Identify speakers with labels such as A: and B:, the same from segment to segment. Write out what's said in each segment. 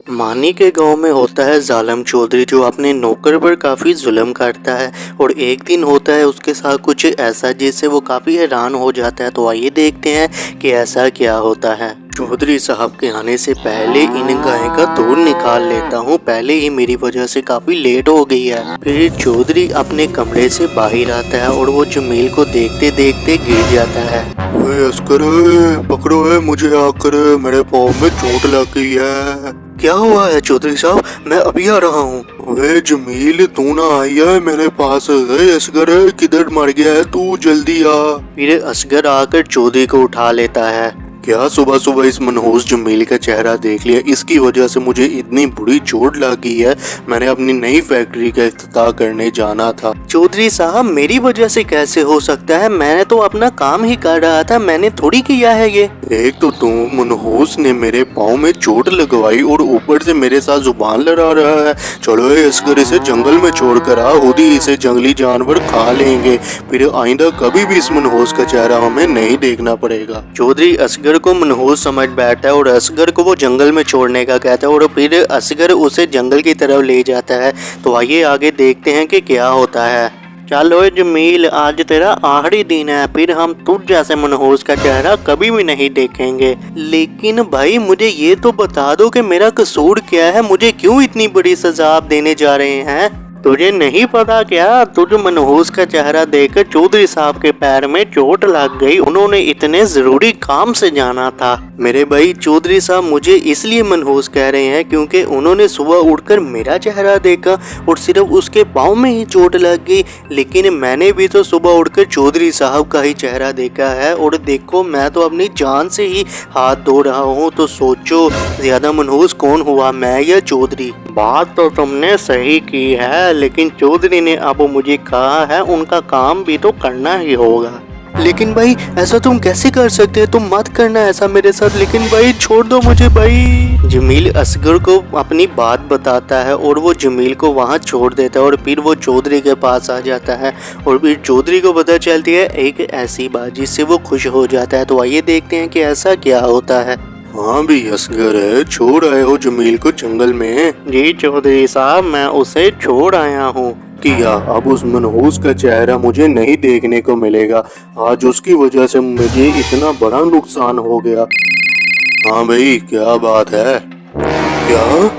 A: मानी के गांव में होता है जालिम चौधरी जो अपने नौकर पर काफ़ी जुल्म करता है और एक दिन होता है उसके साथ कुछ ऐसा जिससे वो काफ़ी हैरान हो जाता है। तो आइए देखते हैं कि ऐसा क्या होता है। चौधरी साहब के आने से पहले इन गाय का दूध निकाल लेता हूँ, पहले ही मेरी वजह से काफ़ी लेट हो गई है। फिर चौधरी अपने कमरे से बाहर आता है और वो जमील को देखते देखते गिर जाता है। अस्कर पकड़ो है मुझे, आकर मेरे पाँव में चोट लग गई है। क्या हुआ है चौधरी साहब? मैं अभी आ रहा हूँ। वे जमील तू ना आई है मेरे पास? असगर किधर मर गया है तू, जल्दी आ। फिर असगर आकर चौधरी को उठा लेता है। क्या सुबह सुबह इस मनहूस जमील का चेहरा देख लिया? इसकी वजह से मुझे इतनी बुरी चोट लग गई है। मैंने अपनी नई फैक्ट्री का इफ्तिताह करने जाना था। चौधरी साहब मेरी वजह से कैसे हो सकता है? मैंने तो अपना काम ही कर रहा था, मैंने थोड़ी किया है ये। एक तो तुम मनहूस ने मेरे पाँव में चोट लगवाई और ऊपर से मेरे साथ जुबान लड़ा रहा है। चलो असगर इसे जंगल में छोड़ कर आ, खुद ही इसे जंगली जानवर खा लेंगे। फिर आइंदा कभी भी इस मनहूस का चेहरा हमें नहीं देखना पड़ेगा। चौधरी असगर को मनहूस समझ बैठता है और असगर को वो जंगल में छोड़ने का कहता है और फिर असगर उसे जंगल की तरफ ले जाता है। तो आइए आगे देखते हैं कि क्या होता है। चलो जमील आज तेरा आखिरी दिन है, फिर हम तुझ जैसे मनहूस का चेहरा कभी भी नहीं देखेंगे। लेकिन भाई मुझे ये तो बता दो कि मेरा कसूर क्या है, मुझे क्यों इतनी बड़ी सजा आप देने जा रहे हैं? तुझे नहीं पता क्या? तुझ मनहूस का चेहरा देखकर चौधरी साहब के पैर में चोट लग गई, उन्होंने इतने जरूरी काम से जाना था। मेरे भाई चौधरी साहब मुझे इसलिए मनहूस कह रहे हैं क्योंकि उन्होंने सुबह उठकर मेरा चेहरा देखा और सिर्फ उसके पाँव में ही चोट लग गई। लेकिन मैंने भी तो सुबह उठकर चौधरी साहब का ही चेहरा देखा है और देखो मैं तो अपनी जान से ही हाथ धो रहा हूँ। तो सोचो ज्यादा मनहूस कौन हुआ, मैं या चौधरी? बात तो तुमने सही की है, लेकिन चौधरी ने अब मुझे कहा है उनका काम भी तो करना ही होगा। लेकिन भाई ऐसा तुम कैसे कर सकते हो? तुम मत करना ऐसा मेरे साथ। लेकिन भाई छोड़ दो मुझे भाई। जमील असगर को अपनी बात बताता है और वो जमील को वहाँ छोड़ देता है और फिर वो चौधरी के पास आ जाता है और फिर चौधरी को पता चलती है एक ऐसी बात जिससे वो खुश हो जाता है। तो आइए देखते हैं कि ऐसा क्या होता है। हाँ भी असगर है, छोड़ आए हो जमील को जंगल में? जी चौधरी साहब मैं उसे छोड़ आया हूँ। किया अब उस मनहूस का चेहरा मुझे नहीं देखने को मिलेगा। आज उसकी वजह से मुझे इतना बड़ा नुकसान हो गया। हाँ भाई क्या बात है? क्या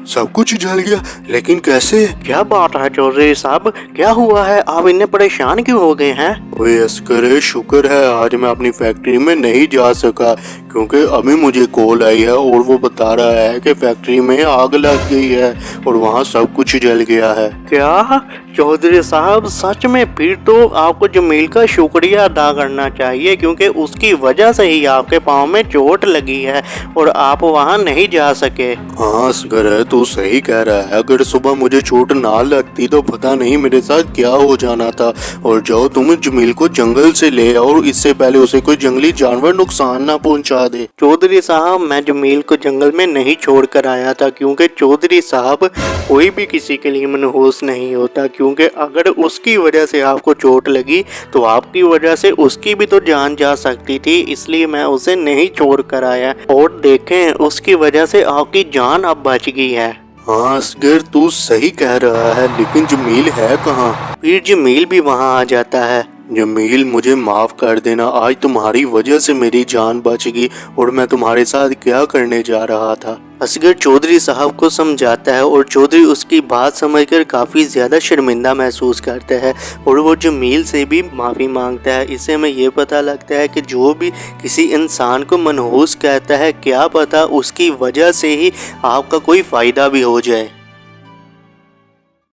A: सब कुछ जल गया? लेकिन कैसे? क्या बात है चौधरी साहब, क्या हुआ है? आप इतने परेशान क्यों हो गए हैं? ओए असगर शुक्र है आज मैं अपनी फैक्ट्री में नहीं जा सका क्योंकि अभी मुझे कॉल आई है और वो बता रहा है कि फैक्ट्री में आग लग गई है और वहाँ सब कुछ जल गया है। क्या चौधरी साहब सच में? फिर तो आपको जमील का शुक्रिया अदा करना चाहिए क्योंकि उसकी वजह से ही आपके पाँव में चोट लगी है और आप वहाँ नहीं जा सके। हाँ असगर तू सही कह रहा है, अगर सुबह मुझे चोट ना लगती तो पता नहीं मेरे साथ क्या हो जाना था। और जाओ तुम जमील को जंगल से ले आओ, इससे पहले उसे कोई जंगली जानवर नुकसान ना पहुंचा दे। चौधरी साहब मैं जमील को जंगल में नहीं छोड़ कर आया था क्योंकि चौधरी साहब कोई भी किसी के लिए मनहूस नहीं होता, क्योंकि अगर उसकी वजह से आपको चोट लगी तो आपकी वजह से उसकी भी तो जान जा सकती थी, इसलिए मैं उसे नहीं छोड़ कर आया। और देखें उसकी वजह से आपकी जान अब बच गई है। हाँ असगर तू सही कह रहा है, लेकिन जमील है कहाँ? फिर जमील भी वहाँ आ जाता है। जमील मुझे माफ कर देना, आज तुम्हारी वजह से मेरी जान बच गई और मैं तुम्हारे साथ क्या करने जा रहा था। असगर चौधरी साहब को समझाता है और चौधरी उसकी बात समझकर काफ़ी ज़्यादा शर्मिंदा महसूस करता है और वो जमील से भी माफ़ी मांगता है। इससे हमें ये पता लगता है कि जो भी किसी इंसान को मनहूस कहता है क्या पता उसकी वजह से ही आपका कोई फ़ायदा भी हो जाए।